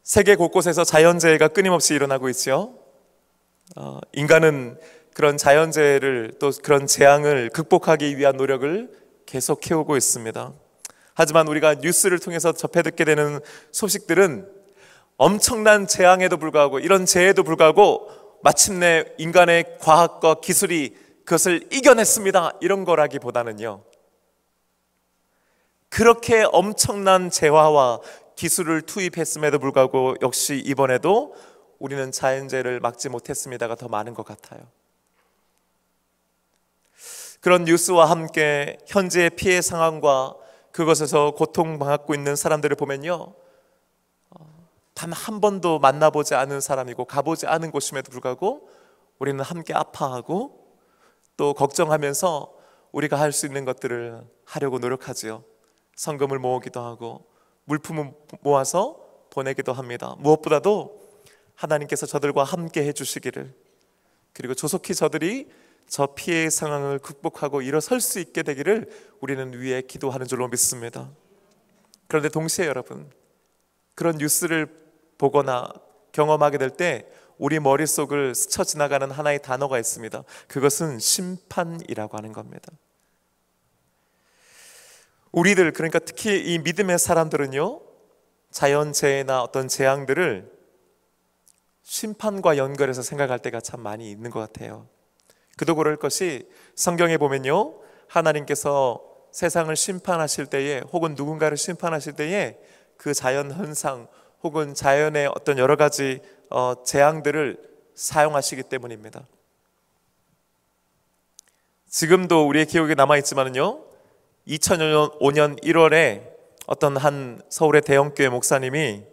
세계 곳곳에서 자연재해가 끊임없이 일어나고 있죠. 인간은 그런 자연재해를, 또 그런 재앙을 극복하기 위한 노력을 계속 해오고 있습니다. 하지만 우리가 뉴스를 통해서 접해 듣게 되는 소식들은 엄청난 재앙에도 불구하고, 이런 재해에도 불구하고 마침내 인간의 과학과 기술이 그것을 이겨냈습니다, 이런 거라기보다는요, 그렇게 엄청난 재화와 기술을 투입했음에도 불구하고 역시 이번에도 우리는 자연재해를 막지 못했습니다가 더 많은 것 같아요. 그런 뉴스와 함께 현재의 피해 상황과 그것에서 고통받고 있는 사람들을 보면요, 단 한 번도 만나보지 않은 사람이고 가보지 않은 곳임에도 불구하고 우리는 함께 아파하고 또 걱정하면서 우리가 할 수 있는 것들을 하려고 노력하지요. 성금을 모으기도 하고 물품을 모아서 보내기도 합니다. 무엇보다도 하나님께서 저들과 함께 해주시기를, 그리고 조속히 저들이 저 피해 상황을 극복하고 일어설 수 있게 되기를 우리는 위에 기도하는 줄로 믿습니다. 그런데 동시에 여러분, 그런 뉴스를 보거나 경험하게 될 때 우리 머릿속을 스쳐 지나가는 하나의 단어가 있습니다. 그것은 심판이라고 하는 겁니다. 우리들, 그러니까 특히 이 믿음의 사람들은요, 자연재해나 어떤 재앙들을 심판과 연결해서 생각할 때가 참 많이 있는 것 같아요. 그도 그럴 것이, 성경에 보면요, 하나님께서 세상을 심판하실 때에, 혹은 누군가를 심판하실 때에 그 자연 현상 혹은 자연의 어떤 여러 가지 재앙들을 사용하시기 때문입니다. 지금도 우리의 기억에 남아있지만요, 2005년 1월에 어떤 한 서울의 대형교회 목사님이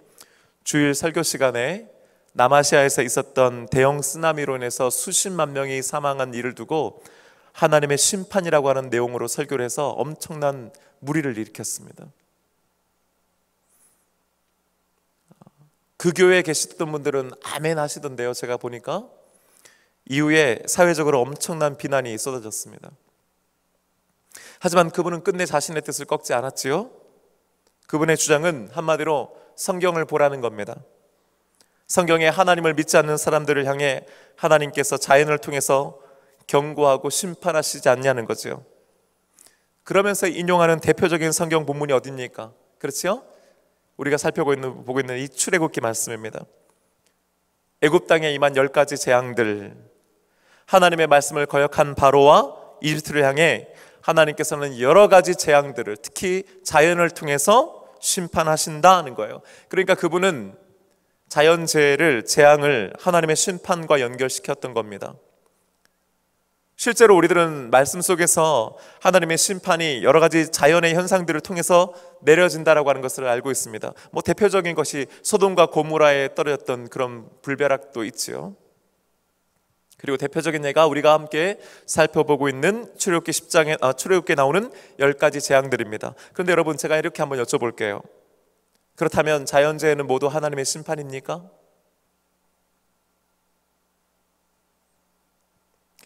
주일 설교 시간에 남아시아에서 있었던 대형 쓰나미로 인해서 수십만 명이 사망한 일을 두고 하나님의 심판이라고 하는 내용으로 설교를 해서 엄청난 물의를 일으켰습니다. 그 교회에 계시던 분들은 아멘 하시던데요, 제가 보니까 이후에 사회적으로 엄청난 비난이 쏟아졌습니다. 하지만 그분은 끝내 자신의 뜻을 꺾지 않았지요. 그분의 주장은 한마디로 성경을 보라는 겁니다. 성경에 하나님을 믿지 않는 사람들을 향해 하나님께서 자연을 통해서 경고하고 심판하시지 않냐는 거죠. 그러면서 인용하는 대표적인 성경 본문이 어디입니까? 그렇죠? 우리가 보고 있는 이 출애굽기 말씀입니다. 애굽 땅에 임한 10가지 재앙들, 하나님의 말씀을 거역한 바로와 이집트를 향해 하나님께서는 여러 가지 재앙들을, 특히 자연을 통해서 심판하신다는 거예요. 그러니까 그분은 자연재해를, 재앙을 하나님의 심판과 연결시켰던 겁니다. 실제로 우리들은 말씀 속에서 하나님의 심판이 여러 가지 자연의 현상들을 통해서 내려진다라고 하는 것을 알고 있습니다. 대표적인 것이 소돔과 고모라에 떨어졌던 그런 불벼락도 있지요. 그리고 대표적인 예가 우리가 함께 살펴보고 있는 출애굽기에 나오는 10가지 재앙들입니다. 그런데 여러분, 제가 이렇게 한번 여쭤볼게요. 그렇다면 자연재해는 모두 하나님의 심판입니까?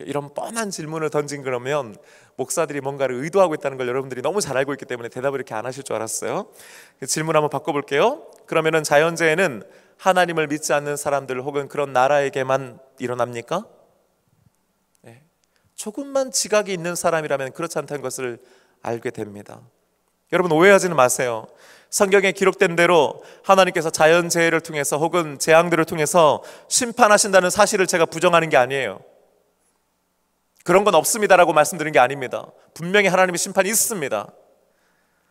이런 뻔한 질문을 던진 그러면 목사들이 뭔가를 의도하고 있다는 걸 여러분들이 너무 잘 알고 있기 때문에 대답을 이렇게 안 하실 줄 알았어요. 질문 한번 바꿔볼게요. 그러면은 자연재해는 하나님을 믿지 않는 사람들 혹은 그런 나라에게만 일어납니까? 네. 조금만 지각이 있는 사람이라면 그렇지 않다는 것을 알게 됩니다. 여러분, 오해하지는 마세요. 성경에 기록된 대로 하나님께서 자연재해를 통해서 혹은 재앙들을 통해서 심판하신다는 사실을 제가 부정하는 게 아니에요. 그런 건 없습니다라고 말씀드린 게 아닙니다. 분명히 하나님의 심판이 있습니다.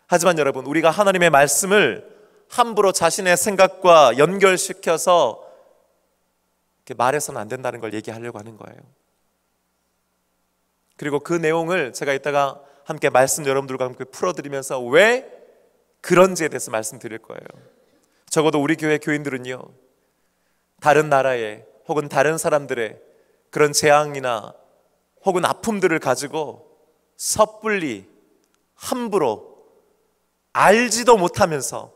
하지만 여러분, 우리가 하나님의 말씀을 함부로 자신의 생각과 연결시켜서 이렇게 말해서는 안 된다는 걸 얘기하려고 하는 거예요. 그리고 그 내용을 제가 이따가 함께 말씀 여러분들과 함께 풀어드리면서 왜 그런지에 대해서 말씀드릴 거예요. 적어도 우리 교회 교인들은요, 다른 나라의 혹은 다른 사람들의 그런 재앙이나 혹은 아픔들을 가지고 섣불리 함부로 알지도 못하면서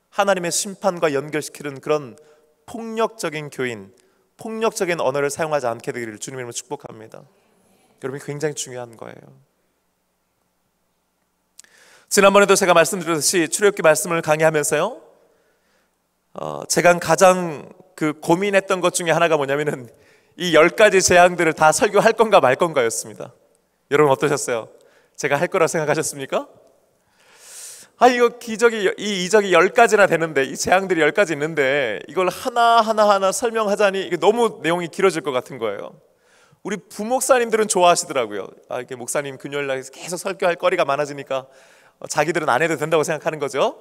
하나님의 심판과 연결시키는 그런 폭력적인 교인, 폭력적인 언어를 사용하지 않게 되기를 주님으로 축복합니다. 여러분, 굉장히 중요한 거예요. 지난번에도 제가 말씀드렸듯이 출애굽기 말씀을 강의하면서요, 제가 가장 고민했던 것 중에 하나가 뭐냐면은 이 10가지 재앙들을 다 설교할 건가 말 건가였습니다. 여러분 어떠셨어요? 제가 할 거라 생각하셨습니까? 이거 이적이 10가지나 되는데, 이 재앙들이 10가지 있는데 이걸 하나 설명하자니 이게 너무 내용이 길어질 것 같은 거예요. 우리 부목사님들은 좋아하시더라고요. 이렇게 목사님 금요일날 계속 설교할 거리가 많아지니까 자기들은 안 해도 된다고 생각하는 거죠.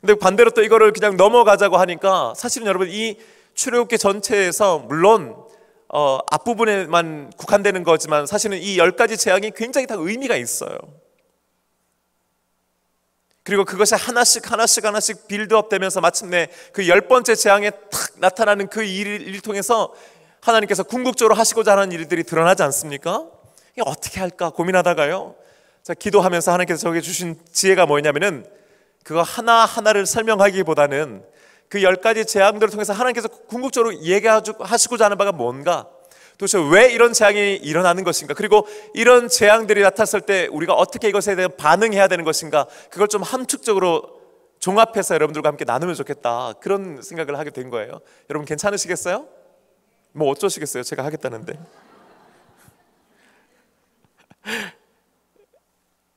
근데 반대로 또 이거를 그냥 넘어가자고 하니까, 사실은 여러분 이 출애굽기 전체에서 물론 앞부분에만 국한되는 거지만 사실은 이 10가지 재앙이 굉장히 다 의미가 있어요. 그리고 그것이 하나씩 빌드업 되면서 마침내 그 10번째 재앙에 탁 나타나는 그 일을 통해서 하나님께서 궁극적으로 하시고자 하는 일들이 드러나지 않습니까? 이게 어떻게 할까 고민하다가요, 자, 기도하면서 하나님께서 저에게 주신 지혜가 뭐냐면은, 그거 하나하나를 설명하기보다는 그 10가지 재앙들을 통해서 하나님께서 궁극적으로 얘기하시고자 하는 바가 뭔가, 도대체 왜 이런 재앙이 일어나는 것인가, 그리고 이런 재앙들이 나타났을 때 우리가 어떻게 이것에 대해 반응해야 되는 것인가, 그걸 좀 함축적으로 종합해서 여러분들과 함께 나누면 좋겠다, 그런 생각을 하게 된 거예요. 여러분 괜찮으시겠어요? 뭐 어쩌시겠어요? 제가 하겠다는데.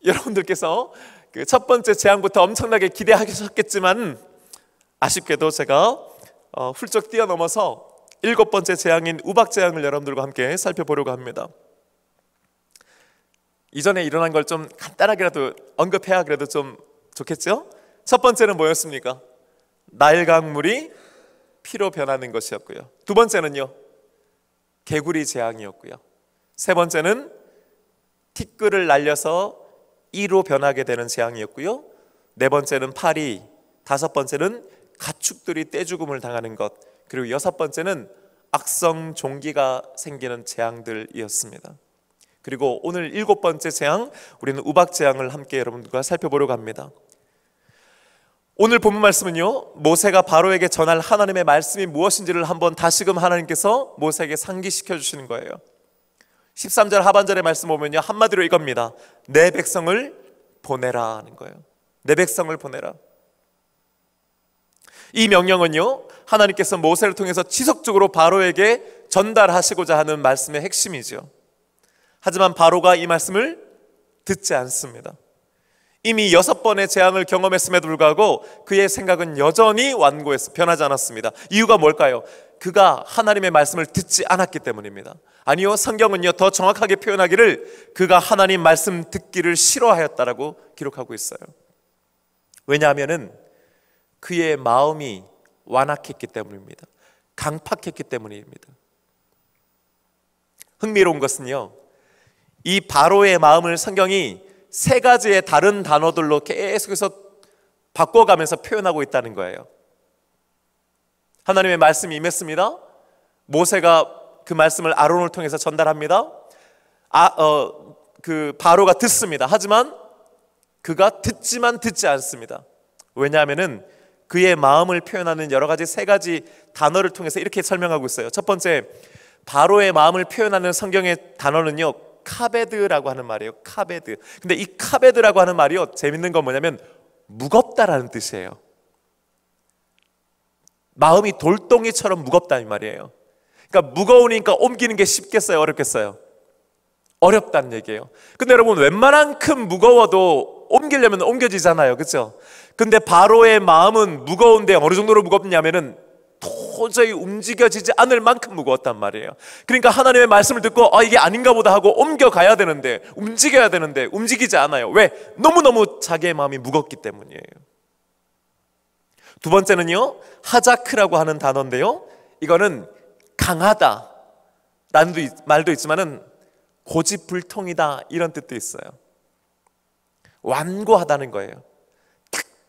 여러분들께서 그 첫 번째 재앙부터 엄청나게 기대하셨겠지만 아쉽게도 제가 훌쩍 뛰어넘어서 7번째 재앙인 우박 재앙을 여러분들과 함께 살펴보려고 합니다. 이전에 일어난 걸 좀 간단하게라도 언급해야 그래도 좀 좋겠죠? 첫 번째는 뭐였습니까? 나일 강물이 피로 변하는 것이었고요. 두 번째는요, 개구리 재앙이었고요. 세 번째는 티끌을 날려서 이로 변하게 되는 재앙이었고요. 네 번째는 파리, 다섯 번째는 가축들이 떼죽음을 당하는 것, 그리고 여섯 번째는 악성 종기가 생기는 재앙들이었습니다. 그리고 오늘 7번째 재앙, 우리는 우박 재앙을 함께 여러분들과 살펴보려고 합니다. 오늘 본문 말씀은요, 모세가 바로에게 전할 하나님의 말씀이 무엇인지를 한번 다시금 하나님께서 모세에게 상기시켜 주시는 거예요. 13절 하반절의 말씀 보면요, 한마디로 이겁니다. 내 백성을 보내라 하는 거예요. 내 백성을 보내라. 이 명령은요, 하나님께서 모세를 통해서 지속적으로 바로에게 전달하시고자 하는 말씀의 핵심이죠. 하지만 바로가 이 말씀을 듣지 않습니다. 이미 6번의 재앙을 경험했음에도 불구하고 그의 생각은 여전히 완고해서 변하지 않았습니다. 이유가 뭘까요? 그가 하나님의 말씀을 듣지 않았기 때문입니다. 아니요, 성경은요 더 정확하게 표현하기를 그가 하나님 말씀 듣기를 싫어하였다라고 기록하고 있어요. 왜냐하면은 그의 마음이 완악했기 때문입니다. 강팍했기 때문입니다. 흥미로운 것은요, 이 바로의 마음을 성경이 3가지의 다른 단어들로 계속해서 바꿔가면서 표현하고 있다는 거예요. 하나님의 말씀이 임했습니다. 모세가 그 말씀을 아론을 통해서 전달합니다. 그 바로가 듣습니다. 하지만 그가 듣지만 듣지 않습니다. 왜냐하면은 그의 마음을 표현하는 여러 가지 3가지 단어를 통해서 이렇게 설명하고 있어요. 첫 번째, 바로의 마음을 표현하는 성경의 단어는요, 카베드라고 하는 말이에요. 카베드. 근데 이 카베드라고 하는 말이요, 재밌는 건 뭐냐면 무겁다라는 뜻이에요. 마음이 돌덩이처럼 무겁다는 말이에요. 그러니까 무거우니까 옮기는 게 쉽겠어요? 어렵겠어요? 어렵다는 얘기예요. 근데 여러분, 웬만한큼 무거워도 옮기려면 옮겨지잖아요. 그렇죠? 근데 바로의 마음은 무거운데 어느 정도로 무겁냐면은 도저히 움직여지지 않을 만큼 무거웠단 말이에요. 그러니까 하나님의 말씀을 듣고 이게 아닌가 보다 하고 옮겨가야 되는데, 움직여야 되는데 움직이지 않아요. 왜? 너무너무 자기의 마음이 무겁기 때문이에요. 두 번째는요, 하자크라고 하는 단어인데요, 이거는 강하다 라는 말도 있지만은 고집불통이다 이런 뜻도 있어요. 완고하다는 거예요.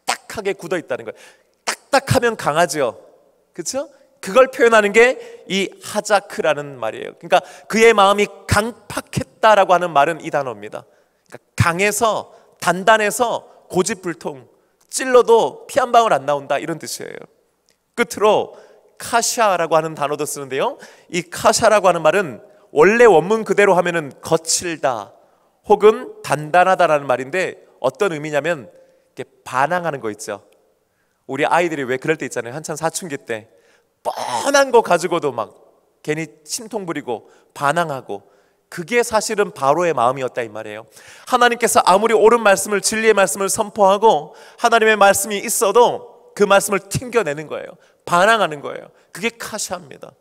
딱딱하게 굳어 있다는 거예요. 딱딱하면 강하죠. 그렇죠? 그걸 표현하는 게 이 하자크라는 말이에요. 그러니까 그의 마음이 강팍했다라고 하는 말은 이 단어입니다. 그러니까 강해서, 단단해서 고집불통, 찔러도 피 한 방울 안 나온다 이런 뜻이에요. 끝으로 카샤라고 하는 단어도 쓰는데요, 이 카샤라고 하는 말은 원래 원문 그대로 하면은 거칠다 혹은 단단하다라는 말인데, 어떤 의미냐면 이렇게 반항하는 거 있죠. 우리 아이들이 왜 그럴 때 있잖아요. 한참 사춘기 때 뻔한 거 가지고도 막 괜히 심통 부리고 반항하고, 그게 사실은 바로의 마음이었다 이 말이에요. 하나님께서 아무리 옳은 말씀을, 진리의 말씀을 선포하고 하나님의 말씀이 있어도 그 말씀을 튕겨내는 거예요. 반항하는 거예요. 그게 카시아입니다.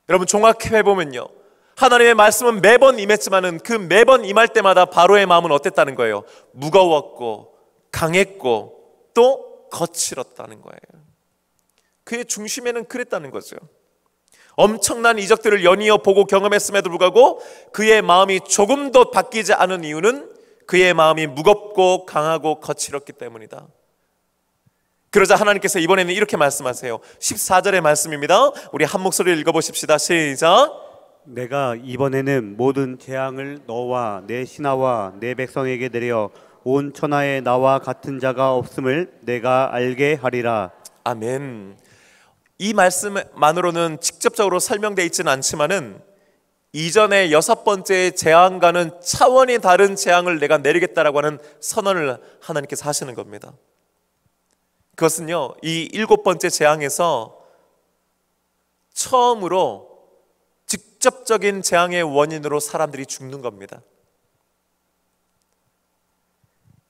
여러분 종합해 보면요, 하나님의 말씀은 매번 임했지만은 그 매번 임할 때마다 바로의 마음은 어땠다는 거예요? 무거웠고 강했고 또 거칠었다는 거예요. 그의 중심에는 그랬다는 거죠. 엄청난 이적들을 연이어 보고 경험했음에도 불구하고 그의 마음이 조금도 바뀌지 않은 이유는 그의 마음이 무겁고 강하고 거칠었기 때문이다. 그러자 하나님께서 이번에는 이렇게 말씀하세요. 14절의 말씀입니다. 우리 한 목소리를 읽어보십시다. 시작. 내가 이번에는 모든 재앙을 너와 내 신하와 내 백성에게 내려 온 천하에 나와 같은 자가 없음을 내가 알게 하리라. 아멘. 이 말씀만으로는 직접적으로 설명되어 있지는 않지만은 이전에 6번째 재앙과는 차원이 다른 재앙을 내가 내리겠다라고 하는 선언을 하나님께서 하시는 겁니다. 그것은요, 이 7번째 재앙에서 처음으로 직접적인 재앙의 원인으로 사람들이 죽는 겁니다.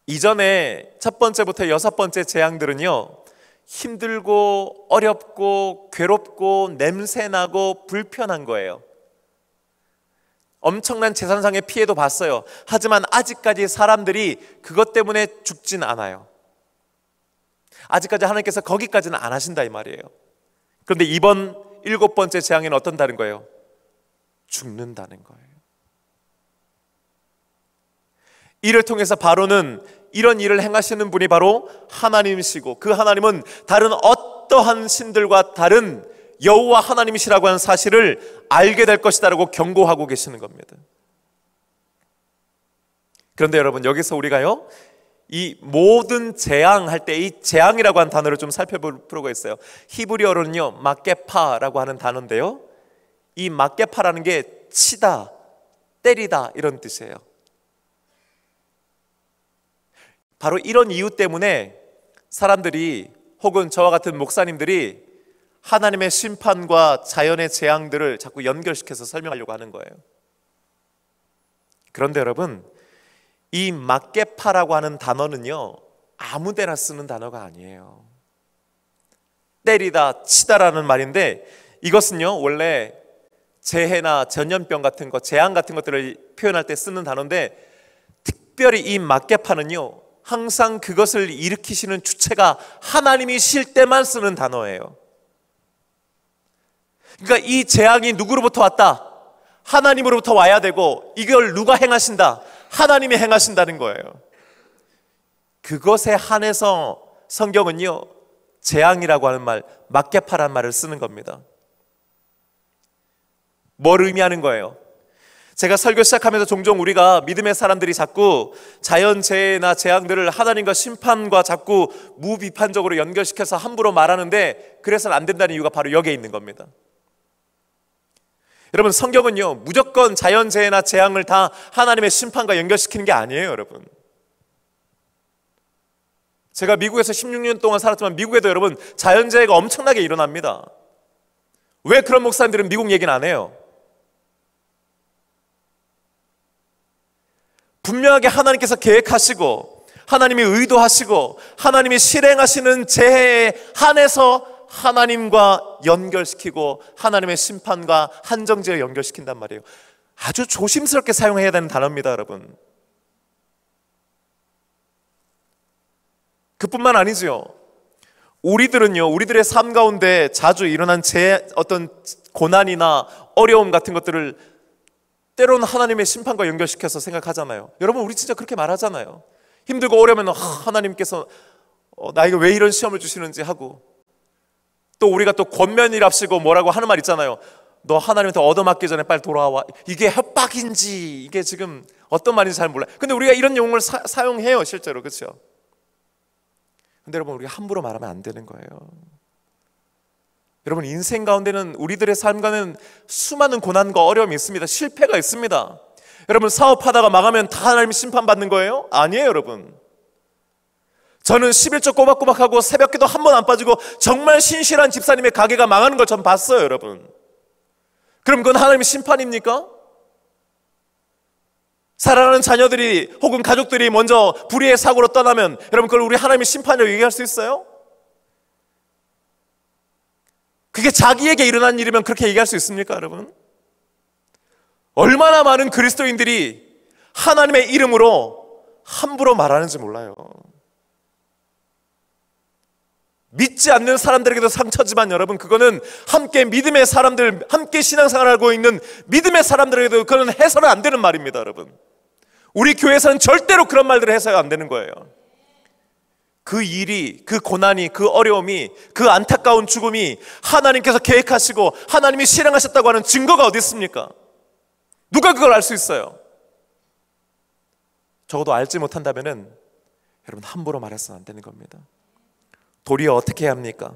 이전에 첫 번째부터 6번째 재앙들은요, 힘들고 어렵고 괴롭고 냄새나고 불편한 거예요. 엄청난 재산상의 피해도 봤어요. 하지만 아직까지 사람들이 그것 때문에 죽진 않아요. 아직까지 하나님께서 거기까지는 안 하신다 이 말이에요. 그런데 이번 7번째 재앙에는 어떤다는 거예요? 죽는다는 거예요. 이를 통해서 바로는 이런 일을 행하시는 분이 바로 하나님이시고, 그 하나님은 다른 어떠한 신들과 다른 여호와 하나님이시라고 하는 사실을 알게 될 것이다라고 경고하고 계시는 겁니다. 그런데 여러분, 여기서 우리가요, 이 모든 재앙 할 때 이 재앙이라고 하는 단어를 좀 살펴볼 필요가 있어요. 히브리어로는요, 마케파라고 하는 단어인데요, 이 마케파라는 게 치다, 때리다 이런 뜻이에요. 바로 이런 이유 때문에 사람들이, 혹은 저와 같은 목사님들이 하나님의 심판과 자연의 재앙들을 자꾸 연결시켜서 설명하려고 하는 거예요. 그런데 여러분, 이 마케파라고 하는 단어는요, 아무데나 쓰는 단어가 아니에요. 때리다, 치다라는 말인데, 이것은요 원래 재해나 전염병 같은 것, 재앙 같은 것들을 표현할 때 쓰는 단어인데, 특별히 이 마케파는요 항상 그것을 일으키시는 주체가 하나님이실 때만 쓰는 단어예요. 그러니까 이 재앙이 누구로부터 왔다? 하나님으로부터 와야 되고, 이걸 누가 행하신다? 하나님이 행하신다는 거예요. 그것에 한해서 성경은요, 재앙이라고 하는 말, 마케파란 말을 쓰는 겁니다. 뭘 의미하는 거예요? 제가 설교 시작하면서 종종 우리가 믿음의 사람들이 자꾸 자연재해나 재앙들을 하나님과 심판과 자꾸 무비판적으로 연결시켜서 함부로 말하는데, 그래서는 안 된다는 이유가 바로 여기에 있는 겁니다. 여러분, 성경은요 무조건 자연재해나 재앙을 다 하나님의 심판과 연결시키는 게 아니에요. 여러분, 제가 미국에서 16년 동안 살았지만 미국에도 여러분 자연재해가 엄청나게 일어납니다. 왜 그런 목사님들은 미국 얘기는 안 해요? 분명하게 하나님께서 계획하시고 하나님이 의도하시고 하나님이 실행하시는 재해에 한해서 하나님과 연결시키고 하나님의 심판과 한정지에 연결시킨단 말이에요. 아주 조심스럽게 사용해야 되는 단어입니다. 여러분, 그뿐만 아니죠. 우리들은요, 우리들의 삶 가운데 자주 일어난 어떤 고난이나 어려움 같은 것들을 때로는 하나님의 심판과 연결시켜서 생각하잖아요. 여러분, 우리 진짜 그렇게 말하잖아요. 힘들고 어려우면 하나님께서 나에게 왜 이런 시험을 주시는지 하고, 또 우리가 또 권면이랍시고 뭐라고 하는 말 있잖아요. 너 하나님한테 얻어맞기 전에 빨리 돌아와. 이게 협박인지 이게 지금 어떤 말인지 잘 몰라요. 근데 우리가 이런 용어를 사용해요, 실제로. 그렇죠? 근데 여러분, 우리가 함부로 말하면 안 되는 거예요. 여러분, 인생 가운데는, 우리들의 삶 가운데는 수많은 고난과 어려움이 있습니다. 실패가 있습니다. 여러분, 사업하다가 망하면 다 하나님 심판받는 거예요? 아니에요. 여러분, 저는 11조 꼬박꼬박하고 새벽기도 한 번 안 빠지고 정말 신실한 집사님의 가게가 망하는 걸 전 봤어요, 여러분. 그럼 그건 하나님의 심판입니까? 사랑하는 자녀들이 혹은 가족들이 먼저 불의의 사고로 떠나면 여러분 그걸 우리 하나님의 심판이라고 얘기할 수 있어요? 그게 자기에게 일어난 일이면 그렇게 얘기할 수 있습니까, 여러분? 얼마나 많은 그리스도인들이 하나님의 이름으로 함부로 말하는지 몰라요. 믿지 않는 사람들에게도 상처지만 여러분, 그거는 함께 믿음의 사람들, 함께 신앙생활을 하고 있는 믿음의 사람들에게도 그건 해서는 안 되는 말입니다, 여러분. 우리 교회에서는 절대로 그런 말들을 해서는 안 되는 거예요. 그 일이, 그 고난이, 그 어려움이, 그 안타까운 죽음이 하나님께서 계획하시고 하나님이 실행하셨다고 하는 증거가 어디 있습니까? 누가 그걸 알 수 있어요? 적어도 알지 못한다면은 여러분 함부로 말해서는 안 되는 겁니다. 도리어 어떻게 해야 합니까?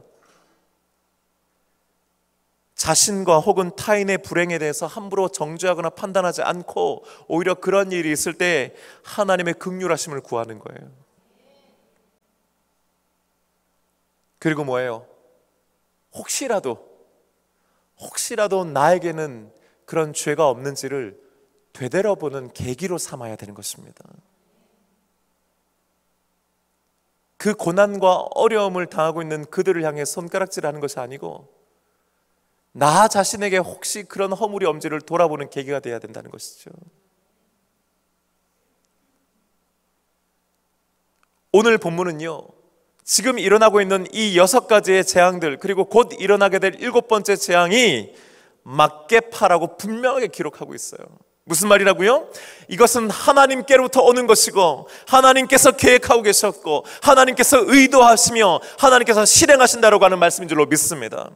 자신과 혹은 타인의 불행에 대해서 함부로 정죄하거나 판단하지 않고 오히려 그런 일이 있을 때 하나님의 긍휼하심을 구하는 거예요. 그리고 뭐예요? 혹시라도 나에게는 그런 죄가 없는지를 되돌아보는 계기로 삼아야 되는 것입니다. 그 고난과 어려움을 당하고 있는 그들을 향해 손가락질하는 것이 아니고 나 자신에게 혹시 그런 허물이 없는지를 돌아보는 계기가 되어야 된다는 것이죠. 오늘 본문은요, 지금 일어나고 있는 이 6가지의 재앙들, 그리고 곧 일어나게 될 7번째 재앙이 막개파라고 분명하게 기록하고 있어요. 무슨 말이라고요? 이것은 하나님께로부터 오는 것이고 하나님께서 계획하고 계셨고 하나님께서 의도하시며 하나님께서 실행하신다라고 하는 말씀인 줄로 믿습니다.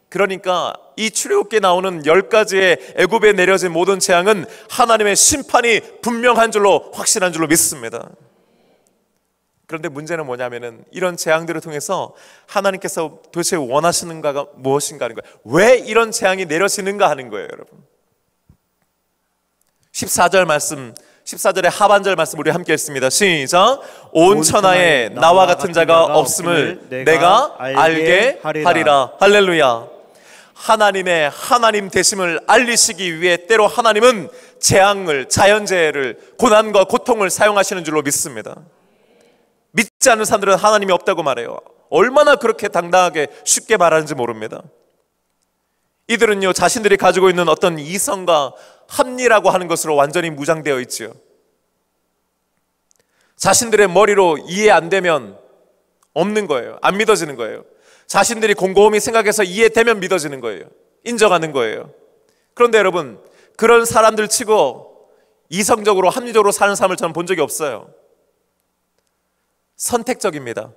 그러니까 이 출애굽기에 나오는 10가지의 애굽에 내려진 모든 재앙은 하나님의 심판이 분명한 줄로, 확실한 줄로 믿습니다. 그런데 문제는 뭐냐면은 이런 재앙들을 통해서 하나님께서 도대체 원하시는가가 무엇인가 하는 거예요. 왜 이런 재앙이 내려지는가 하는 거예요, 여러분. 14절 말씀, 14절의 하반절 말씀 우리 함께 읽습니다. 시작. 온 천하에 나와 같은 자가 없음을 내가 알게 하리라. 할렐루야. 하나님의 하나님 되심을 알리시기 위해 때로 하나님은 재앙을, 자연재해를, 고난과 고통을 사용하시는 줄로 믿습니다. 믿지 않는 사람들은 하나님이 없다고 말해요. 얼마나 그렇게 당당하게 쉽게 말하는지 모릅니다. 이들은요, 자신들이 가지고 있는 어떤 이성과 합리라고 하는 것으로 완전히 무장되어 있지요. 자신들의 머리로 이해 안 되면 없는 거예요. 안 믿어지는 거예요. 자신들이 곰곰이 생각해서 이해되면 믿어지는 거예요. 인정하는 거예요. 그런데 여러분, 그런 사람들 치고 이성적으로 합리적으로 사는 사람을 저는 본 적이 없어요. 선택적입니다.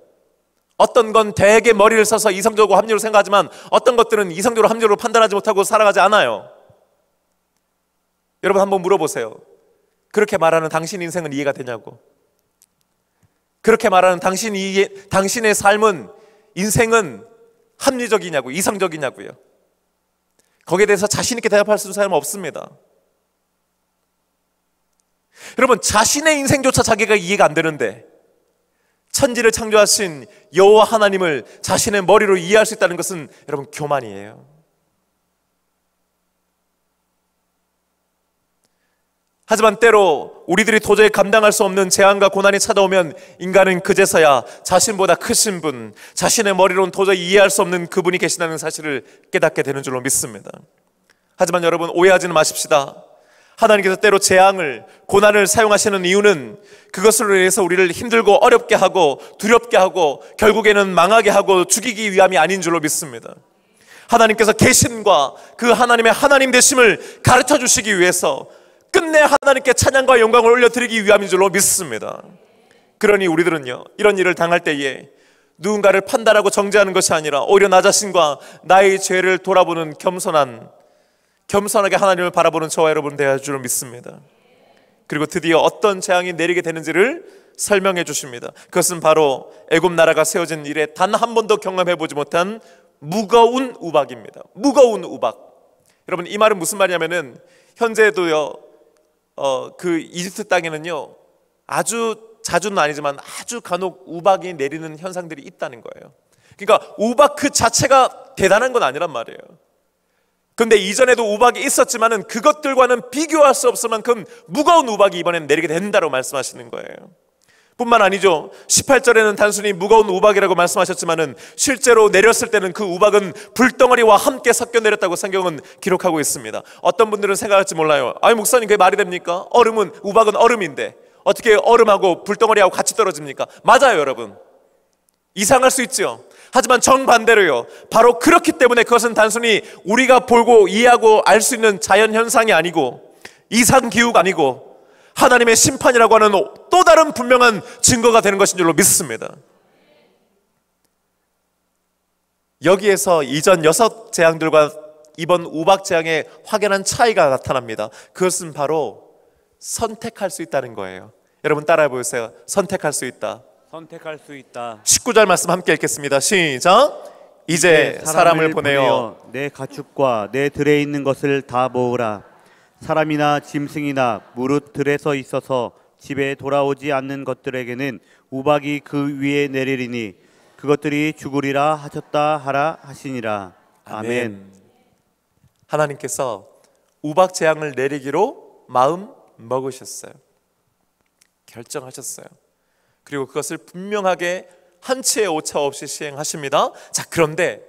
어떤 건 되게 머리를 써서 이성적으로 합리적으로 생각하지만 어떤 것들은 이성적으로 합리적으로 판단하지 못하고 살아가지 않아요. 여러분 한번 물어보세요. 그렇게 말하는 당신 인생은 이해가 되냐고. 그렇게 말하는 당신의 삶은, 인생은 합리적이냐고, 이성적이냐고요. 거기에 대해서 자신 있게 대답할 수 있는 사람은 없습니다. 여러분, 자신의 인생조차 자기가 이해가 안 되는데 천지를 창조하신 여호와 하나님을 자신의 머리로 이해할 수 있다는 것은 여러분 교만이에요. 하지만 때로 우리들이 도저히 감당할 수 없는 재앙과 고난이 찾아오면 인간은 그제서야 자신보다 크신 분, 자신의 머리로는 도저히 이해할 수 없는 그분이 계시다는 사실을 깨닫게 되는 줄로 믿습니다. 하지만 여러분 오해하지는 마십시다. 하나님께서 때로 재앙을, 고난을 사용하시는 이유는 그것으로 인해서 우리를 힘들고 어렵게 하고 두렵게 하고 결국에는 망하게 하고 죽이기 위함이 아닌 줄로 믿습니다. 하나님께서 계심과 그 하나님의 하나님 되심을 가르쳐 주시기 위해서 끝내 하나님께 찬양과 영광을 올려드리기 위함인 줄로 믿습니다. 그러니 우리들은요, 이런 일을 당할 때에 누군가를 판단하고 정죄하는 것이 아니라 오히려 나 자신과 나의 죄를 돌아보는 겸손하게 하나님을 바라보는 저와 여러분 되어야 할 줄로 믿습니다. 그리고 드디어 어떤 재앙이 내리게 되는지를 설명해 주십니다. 그것은 바로 애굽 나라가 세워진 이래 단 한 번도 경험해 보지 못한 무거운 우박입니다. 무거운 우박. 여러분 이 말은 무슨 말이냐면은 현재도요 그 이집트 땅에는요 아주 자주는 아니지만 아주 간혹 우박이 내리는 현상들이 있다는 거예요. 그러니까 우박 그 자체가 대단한 건 아니란 말이에요. 근데 이전에도 우박이 있었지만은 그것들과는 비교할 수 없을 만큼 무거운 우박이 이번엔 내리게 된다고 말씀하시는 거예요. 뿐만 아니죠. 18절에는 단순히 무거운 우박이라고 말씀하셨지만은 실제로 내렸을 때는 그 우박은 불덩어리와 함께 섞여 내렸다고 성경은 기록하고 있습니다. 어떤 분들은 생각할지 몰라요. 아니 목사님 그게 말이 됩니까? 우박은 얼음인데 어떻게 얼음하고 불덩어리하고 같이 떨어집니까? 맞아요 여러분. 이상할 수 있죠. 하지만 정반대로요. 바로 그렇기 때문에 그것은 단순히 우리가 보고 이해하고 알 수 있는 자연현상이 아니고 이상기후가 아니고 하나님의 심판이라고 하는 또 다른 분명한 증거가 되는 것인 줄로 믿습니다. 여기에서 이전 6 재앙들과 이번 우박 재앙의 확연한 차이가 나타납니다. 그것은 바로 선택할 수 있다는 거예요. 여러분 따라해 보세요. 선택할 수 있다. 선택할 수 있다. 19절 말씀 함께 읽겠습니다. 시작. 이제 사람을 보내어 내 가축과 내 들에 있는 것을 다 모으라. 사람이나 짐승이나 무릇 들에서 있어서 집에 돌아오지 않는 것들에게는 우박이 그 위에 내리리니 그것들이 죽으리라 하셨다 하라 하시니라. 아멘. 하나님께서 우박 재앙을 내리기로 마음 먹으셨어요. 결정하셨어요. 그리고 그것을 분명하게 한치의 오차 없이 시행하십니다. 자, 그런데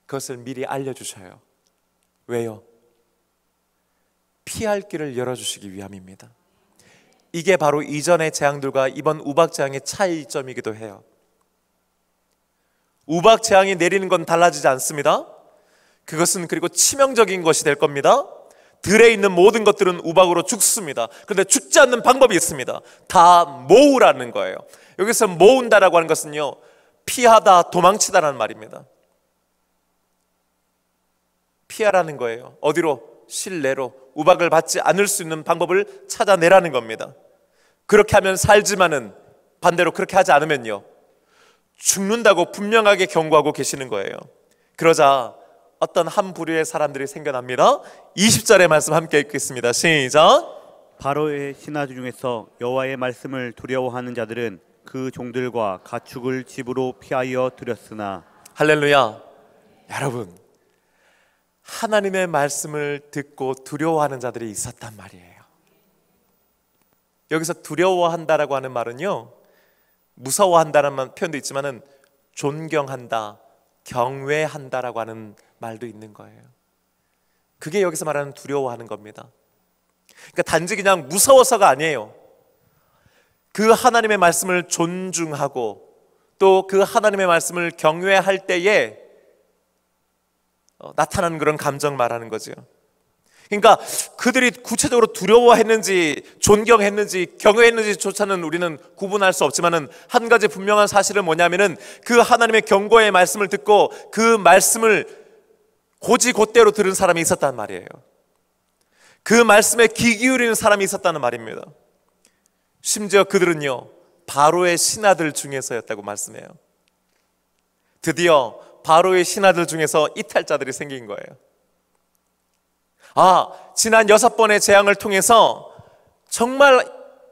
그것을 미리 알려주셔요. 왜요? 피할 길을 열어주시기 위함입니다. 이게 바로 이전의 재앙들과 이번 우박 재앙의 차이점이기도 해요. 우박 재앙이 내리는 건 달라지지 않습니다. 그것은 그리고 치명적인 것이 될 겁니다. 들에 있는 모든 것들은 우박으로 죽습니다. 그런데 죽지 않는 방법이 있습니다. 다 모으라는 거예요. 여기서 모은다라고 하는 것은요, 피하다, 도망치다라는 말입니다. 피하라는 거예요. 어디로? 실내로. 우박을 받지 않을 수 있는 방법을 찾아내라는 겁니다. 그렇게 하면 살지만은 반대로 그렇게 하지 않으면요, 죽는다고 분명하게 경고하고 계시는 거예요. 그러자 어떤 한 부류의 사람들이 생겨납니다. 20절의 말씀 함께 읽겠습니다. 시작. 바로의 신하 중에서 여호와의 말씀을 두려워하는 자들은 그 종들과 가축을 집으로 피하여 들였으나. 할렐루야. 여러분, 하나님의 말씀을 듣고 두려워하는 자들이 있었단 말이에요. 여기서 두려워한다라고 하는 말은요, 무서워한다는 표현도 있지만은 존경한다, 경외한다라고 하는 말도 있는 거예요. 그게 여기서 말하는 두려워하는 겁니다. 그러니까 단지 그냥 무서워서가 아니에요. 그 하나님의 말씀을 존중하고 또 그 하나님의 말씀을 경외할 때에 나타나는 그런 감정 말하는 거죠. 그러니까 그들이 구체적으로 두려워했는지 존경했는지 경외했는지조차는 우리는 구분할 수 없지만은 한 가지 분명한 사실은 뭐냐면은 그 하나님의 경고의 말씀을 듣고 그 말씀을 고지곧대로 들은 사람이 있었단 말이에요. 그 말씀에 귀 기울이는 사람이 있었다는 말입니다. 심지어 그들은요, 바로의 신하들 중에서였다고 말씀해요. 드디어 바로의 신하들 중에서 이탈자들이 생긴 거예요. 지난 6번의 재앙을 통해서 정말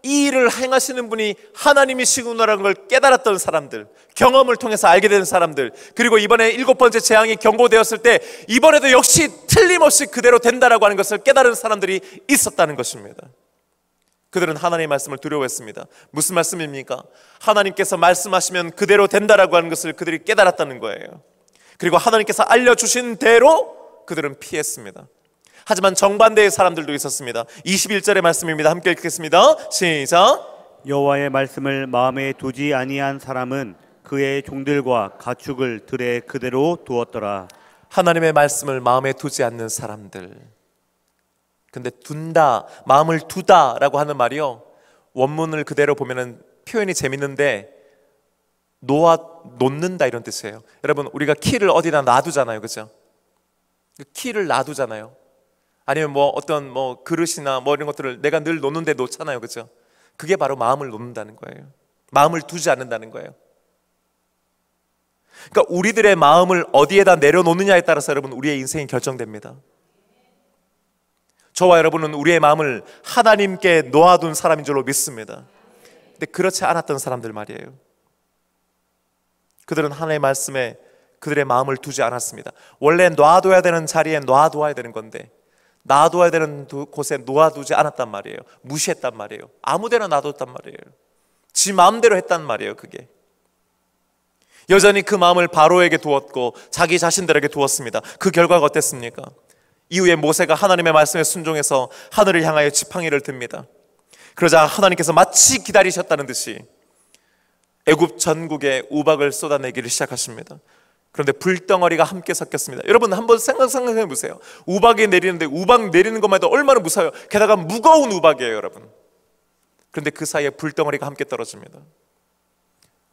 이 일을 행하시는 분이 하나님이시구나라는 걸 깨달았던 사람들, 경험을 통해서 알게 된 사람들, 그리고 이번에 7번째 재앙이 경고되었을 때 이번에도 역시 틀림없이 그대로 된다라고 하는 것을 깨달은 사람들이 있었다는 것입니다. 그들은 하나님의 말씀을 두려워했습니다. 무슨 말씀입니까? 하나님께서 말씀하시면 그대로 된다라고 하는 것을 그들이 깨달았다는 거예요. 그리고 하나님께서 알려주신 대로 그들은 피했습니다. 하지만 정반대의 사람들도 있었습니다. 21절의 말씀입니다. 함께 읽겠습니다. 시작. 여호와의 말씀을 마음에 두지 아니한 사람은 그의 종들과 가축을 들에 그대로 두었더라. 하나님의 말씀을 마음에 두지 않는 사람들. 근데 둔다, 마음을 두다라고 하는 말이요, 원문을 그대로 보면은 표현이 재밌는데 놓는다 이런 뜻이에요. 여러분, 우리가 키를 어디다 놔두잖아요, 그죠? 키를 놔두잖아요. 아니면 어떤 그릇이나 이런 것들을 내가 늘 놓는데 놓잖아요, 그죠? 그게 바로 마음을 놓는다는 거예요. 마음을 두지 않는다는 거예요. 그러니까 우리들의 마음을 어디에다 내려놓느냐에 따라서 여러분, 우리의 인생이 결정됩니다. 저와 여러분은 우리의 마음을 하나님께 놓아둔 사람인 줄로 믿습니다. 근데 그렇지 않았던 사람들 말이에요. 그들은 하나님의 말씀에 그들의 마음을 두지 않았습니다. 원래 놔둬야 되는 자리에 놔둬야 되는 건데 놔둬야 되는 곳에 놓아두지 않았단 말이에요. 무시했단 말이에요. 아무데나 놔뒀단 말이에요. 지 마음대로 했단 말이에요. 그게 여전히 그 마음을 바로에게 두었고 자기 자신들에게 두었습니다. 그 결과가 어땠습니까? 이후에 모세가 하나님의 말씀에 순종해서 하늘을 향하여 지팡이를 듭니다. 그러자 하나님께서 마치 기다리셨다는 듯이 애굽 전국에 우박을 쏟아내기를 시작하십니다. 그런데 불덩어리가 함께 섞였습니다. 여러분 한번 생각해 보세요. 우박이 내리는데 우박 내리는 것만 해도 얼마나 무서워요. 게다가 무거운 우박이에요, 여러분. 그런데 그 사이에 불덩어리가 함께 떨어집니다.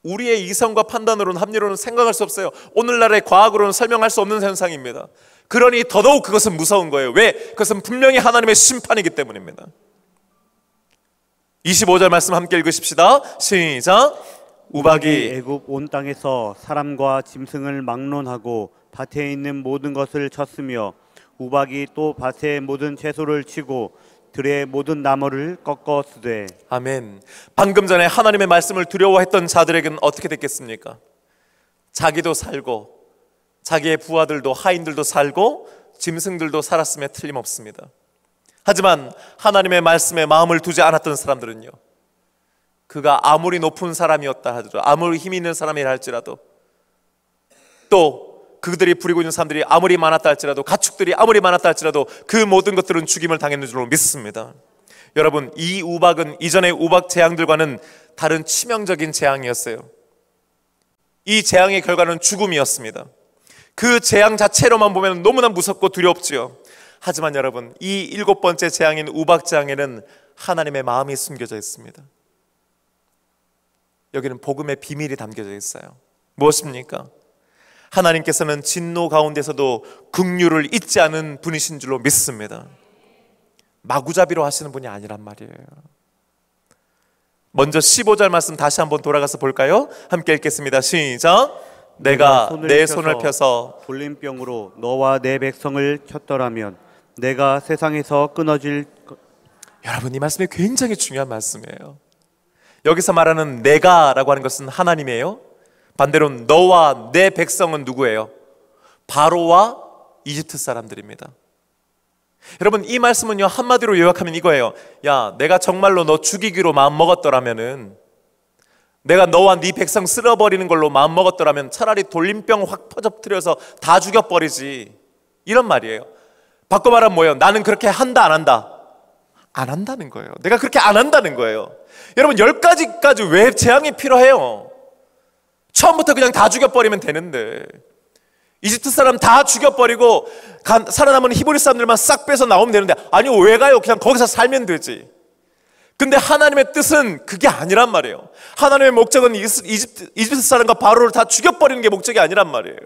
우리의 이성과 판단으로는 합리로는 생각할 수 없어요. 오늘날의 과학으로는 설명할 수 없는 현상입니다. 그러니 더더욱 그것은 무서운 거예요. 왜? 그것은 분명히 하나님의 심판이기 때문입니다. 25절 말씀 함께 읽으십시다. 시작. 우박이 애굽 온 땅에서 사람과 짐승을 막론하고 밭에 있는 모든 것을 쳤으며 우박이 또 밭의 모든 채소를 치고 들의 모든 나무를 꺾었으되. 아멘. 방금 전에 하나님의 말씀을 두려워했던 자들에게는 어떻게 됐겠습니까? 자기도 살고 자기의 부하들도 하인들도 살고 짐승들도 살았음에 틀림없습니다. 하지만 하나님의 말씀에 마음을 두지 않았던 사람들은요, 그가 아무리 높은 사람이었다 하더라도, 아무리 힘 있는 사람이라 할지라도, 또 그들이 부리고 있는 사람들이 아무리 많았다 할지라도, 가축들이 아무리 많았다 할지라도 그 모든 것들은 죽임을 당했는 줄로 믿습니다. 여러분, 이 우박은 이전의 우박 재앙들과는 다른 치명적인 재앙이었어요. 이 재앙의 결과는 죽음이었습니다. 그 재앙 자체로만 보면 너무나 무섭고 두렵지요. 하지만 여러분, 이 7번째 재앙인 우박 재앙에는 하나님의 마음이 숨겨져 있습니다. 여기는 복음의 비밀이 담겨져 있어요. 무엇입니까? 하나님께서는 진노 가운데서도 긍휼을 잊지 않은 분이신 줄로 믿습니다. 마구잡이로 하시는 분이 아니란 말이에요. 먼저 15절 말씀 다시 한번 돌아가서 볼까요? 함께 읽겠습니다. 시작. 내가 내 손을 펴서 돌림병으로 너와 내 백성을 쳤더라면 내가 세상에서 끊어질. 여러분, 이 말씀이 굉장히 중요한 말씀이에요. 여기서 말하는 내가라고 하는 것은 하나님이에요. 반대로 너와 내 백성은 누구예요? 바로와 이집트 사람들입니다. 여러분, 이 말씀은요, 한마디로 요약하면 이거예요. 야, 내가 정말로 너 죽이기로 마음 먹었더라면은, 내가 너와 네 백성 쓸어버리는 걸로 마음 먹었더라면 차라리 돌림병 확 퍼져뜨려서 다 죽여버리지, 이런 말이에요. 바꿔 말하면 뭐예요? 나는 그렇게 한다 안 한다? 안 한다는 거예요. 내가 그렇게 안 한다는 거예요. 여러분, 10가지까지 왜 재앙이 필요해요? 처음부터 그냥 다 죽여버리면 되는데, 이집트 사람 다 죽여버리고 살아남은 히브리 사람들만 싹 빼서 나오면 되는데, 아니 왜 가요? 그냥 거기서 살면 되지. 근데 하나님의 뜻은 그게 아니란 말이에요. 하나님의 목적은 이집트 사람과 바로를 다 죽여버리는 게 목적이 아니란 말이에요.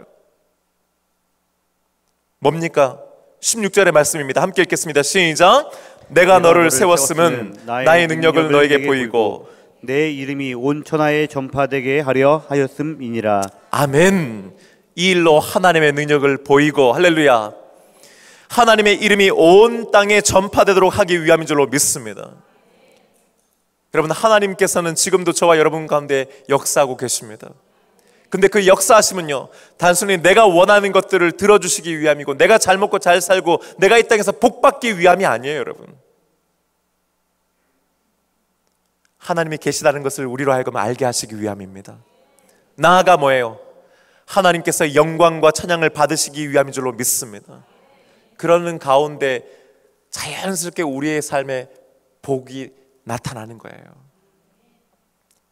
뭡니까? 16절의 말씀입니다. 함께 읽겠습니다. 시작. 내가 너를 세웠음은 나의 능력을 너에게 보이고 내 이름이 온 천하에 전파되게 하려 하였음이니라. 아멘. 이 일로 하나님의 능력을 보이고, 할렐루야, 하나님의 이름이 온 땅에 전파되도록 하기 위함인 줄로 믿습니다. 여러분, 하나님께서는 지금도 저와 여러분 가운데 역사하고 계십니다. 근데 그 역사하심은요, 단순히 내가 원하는 것들을 들어주시기 위함이고, 내가 잘 먹고 잘 살고 내가 이 땅에서 복받기 위함이 아니에요. 여러분, 하나님이 계시다는 것을 우리로 하여금 알게 하시기 위함입니다. 나아가 뭐예요? 하나님께서 영광과 찬양을 받으시기 위함인 줄로 믿습니다. 그러는 가운데 자연스럽게 우리의 삶에 복이 나타나는 거예요.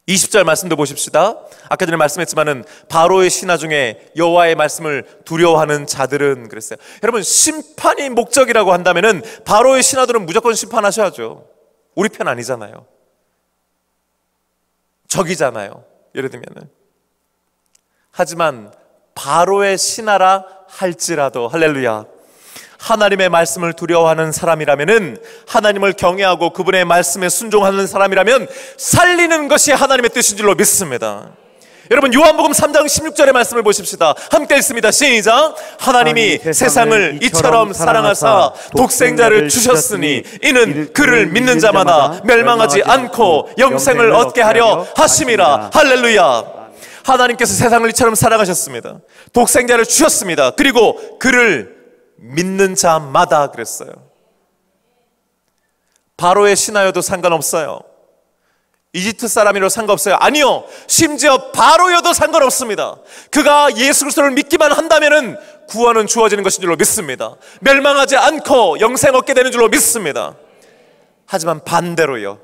20절 말씀도 보십시다. 아까 전에 말씀했지만은 바로의 신하 중에 여호와의 말씀을 두려워하는 자들은 그랬어요. 여러분, 심판이 목적이라고 한다면은 바로의 신하들은 무조건 심판하셔야죠. 우리 편 아니잖아요. 적이잖아요, 예를 들면은. 하지만 바로의 신하라 할지라도, 할렐루야, 하나님의 말씀을 두려워하는 사람이라면은, 하나님을 경외하고 그분의 말씀에 순종하는 사람이라면 살리는 것이 하나님의 뜻인 줄로 믿습니다. 여러분 요한복음 3장 16절의 말씀을 보십시다. 함께 읽습니다. 시작. 하나님이 세상을 이처럼 사랑하사 독생자를 주셨으니 이는 그를 믿는 자마다 멸망하지 않고 영생을 얻게 하려 하심이라. 할렐루야. 하나님께서 세상을 이처럼 사랑하셨습니다. 독생자를 주셨습니다. 그리고 그를 믿는 자마다 그랬어요. 바로의 신하여도 상관없어요. 이집트 사람이라도 상관없어요. 아니요, 심지어 바로여도 상관없습니다. 그가 예수 그리스도를 믿기만 한다면은 구원은 주어지는 것인 줄로 믿습니다. 멸망하지 않고 영생 얻게 되는 줄로 믿습니다. 하지만 반대로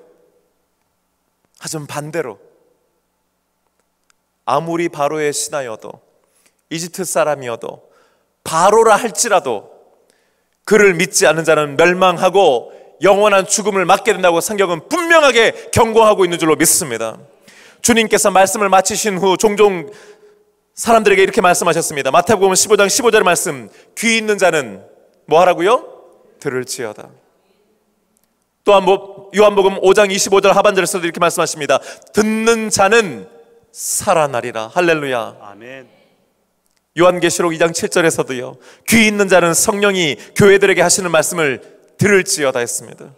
아무리 바로의 신하여도 이집트 사람이어도 바로라 할지라도 그를 믿지 않는 자는 멸망하고 영원한 죽음을 맞게 된다고 성경은 분명하게 경고하고 있는 줄로 믿습니다. 주님께서 말씀을 마치신 후 종종 사람들에게 이렇게 말씀하셨습니다. 마태복음 15장 15절의 말씀, 귀 있는 자는 뭐 하라고요? 들을지어다. 또한 요한복음 5장 25절 하반절에서도 이렇게 말씀하십니다. 듣는 자는 살아나리라. 할렐루야. 아멘. 요한계시록 2장 7절에서도요, 귀 있는 자는 성령이 교회들에게 하시는 말씀을 들을지어다 했습니다.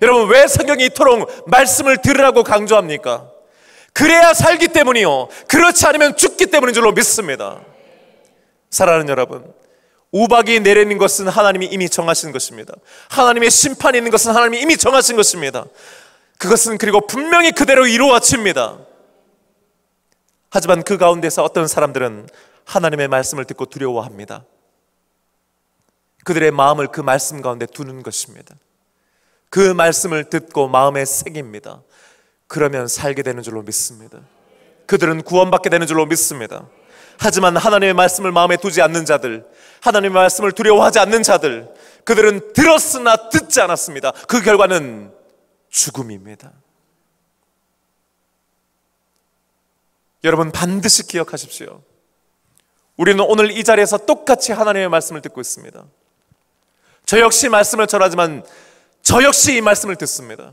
여러분, 왜 성경이 이토록 말씀을 들으라고 강조합니까? 그래야 살기 때문이요, 그렇지 않으면 죽기 때문인 줄로 믿습니다. 사랑하는 여러분, 우박이 내리는 것은 하나님이 이미 정하신 것입니다. 하나님의 심판이 있는 것은 하나님이 이미 정하신 것입니다. 그것은 그리고 분명히 그대로 이루어집니다. 하지만 그 가운데서 어떤 사람들은 하나님의 말씀을 듣고 두려워합니다. 그들의 마음을 그 말씀 가운데 두는 것입니다. 그 말씀을 듣고 마음에 새깁니다. 그러면 살게 되는 줄로 믿습니다. 그들은 구원받게 되는 줄로 믿습니다. 하지만 하나님의 말씀을 마음에 두지 않는 자들, 하나님의 말씀을 두려워하지 않는 자들, 그들은 들었으나 듣지 않았습니다. 그 결과는 죽음입니다. 여러분, 반드시 기억하십시오. 우리는 오늘 이 자리에서 똑같이 하나님의 말씀을 듣고 있습니다. 저 역시 말씀을 전하지만 저 역시 이 말씀을 듣습니다.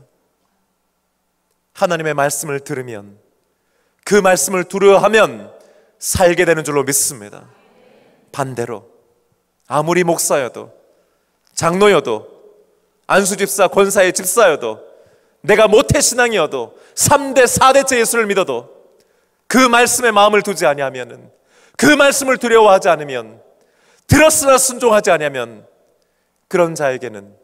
하나님의 말씀을 들으면, 그 말씀을 두려워하면 살게 되는 줄로 믿습니다. 반대로 아무리 목사여도, 장로여도, 안수집사, 권사의 집사여도, 내가 모태신앙이어도, 3대 4대째 예수를 믿어도 그 말씀에 마음을 두지 아니하면, 그 말씀을 두려워하지 않으면, 들었으나 순종하지 아니하면 그런 자에게는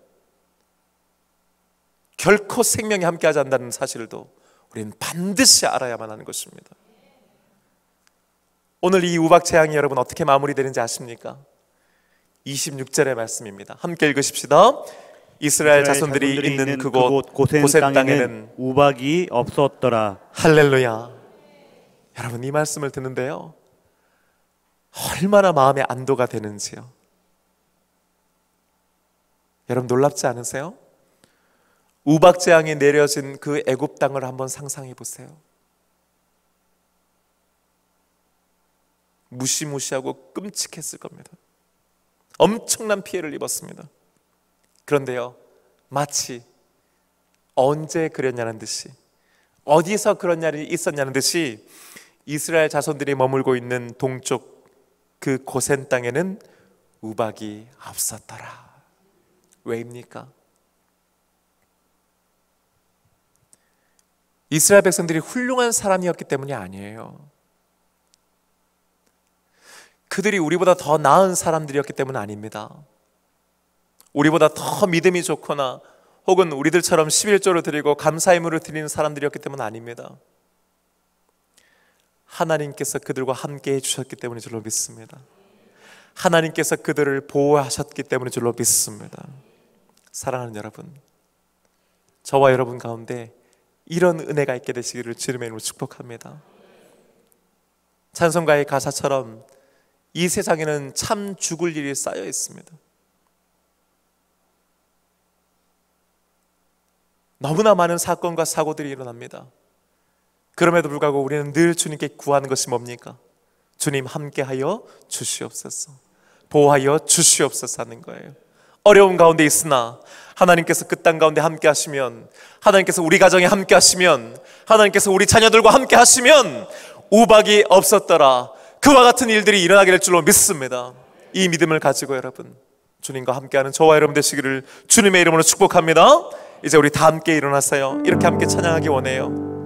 결코 생명이 함께하지 않는다는 사실도 우리는 반드시 알아야만 하는 것입니다. 오늘 이 우박 재앙이 여러분 어떻게 마무리되는지 아십니까? 26절의 말씀입니다. 함께 읽으십시다. 이스라엘 자손들이 있는 그곳 고센 땅에는 우박이 없었더라. 할렐루야. 여러분, 이 말씀을 듣는데요, 얼마나 마음에 안도가 되는지요. 여러분, 놀랍지 않으세요? 우박재앙이 내려진 그 애굽 땅을 한번 상상해 보세요. 무시무시하고 끔찍했을 겁니다. 엄청난 피해를 입었습니다. 그런데요, 마치 언제 그랬냐는 듯이, 어디서 그런 일이 있었냐는 듯이 이스라엘 자손들이 머물고 있는 동쪽 그 고센 땅에는 우박이 없었더라. 왜입니까? 이스라엘 백성들이 훌륭한 사람이었기 때문이 아니에요. 그들이 우리보다 더 나은 사람들이었기 때문 아닙니다. 우리보다 더 믿음이 좋거나 혹은 우리들처럼 11조를 드리고 감사의물을 드리는 사람들이었기 때문 아닙니다. 하나님께서 그들과 함께 해주셨기 때문인 줄로 믿습니다. 하나님께서 그들을 보호하셨기 때문인 줄로 믿습니다. 사랑하는 여러분, 저와 여러분 가운데 이런 은혜가 있게 되시기를 주님의 이름으로 축복합니다. 찬송가의 가사처럼 이 세상에는 참 죽을 일이 쌓여 있습니다. 너무나 많은 사건과 사고들이 일어납니다. 그럼에도 불구하고 우리는 늘 주님께 구하는 것이 뭡니까? 주님 함께하여 주시옵소서, 보호하여 주시옵소서 하는 거예요. 어려운 가운데 있으나 하나님께서 그 땅 가운데 함께 하시면, 하나님께서 우리 가정에 함께 하시면, 하나님께서 우리 자녀들과 함께 하시면 우박이 없었더라. 그와 같은 일들이 일어나게 될 줄로 믿습니다. 이 믿음을 가지고 여러분, 주님과 함께하는 저와 여러분 되시기를 주님의 이름으로 축복합니다. 이제 우리 다 함께 일어나세요. 이렇게 함께 찬양하기 원해요.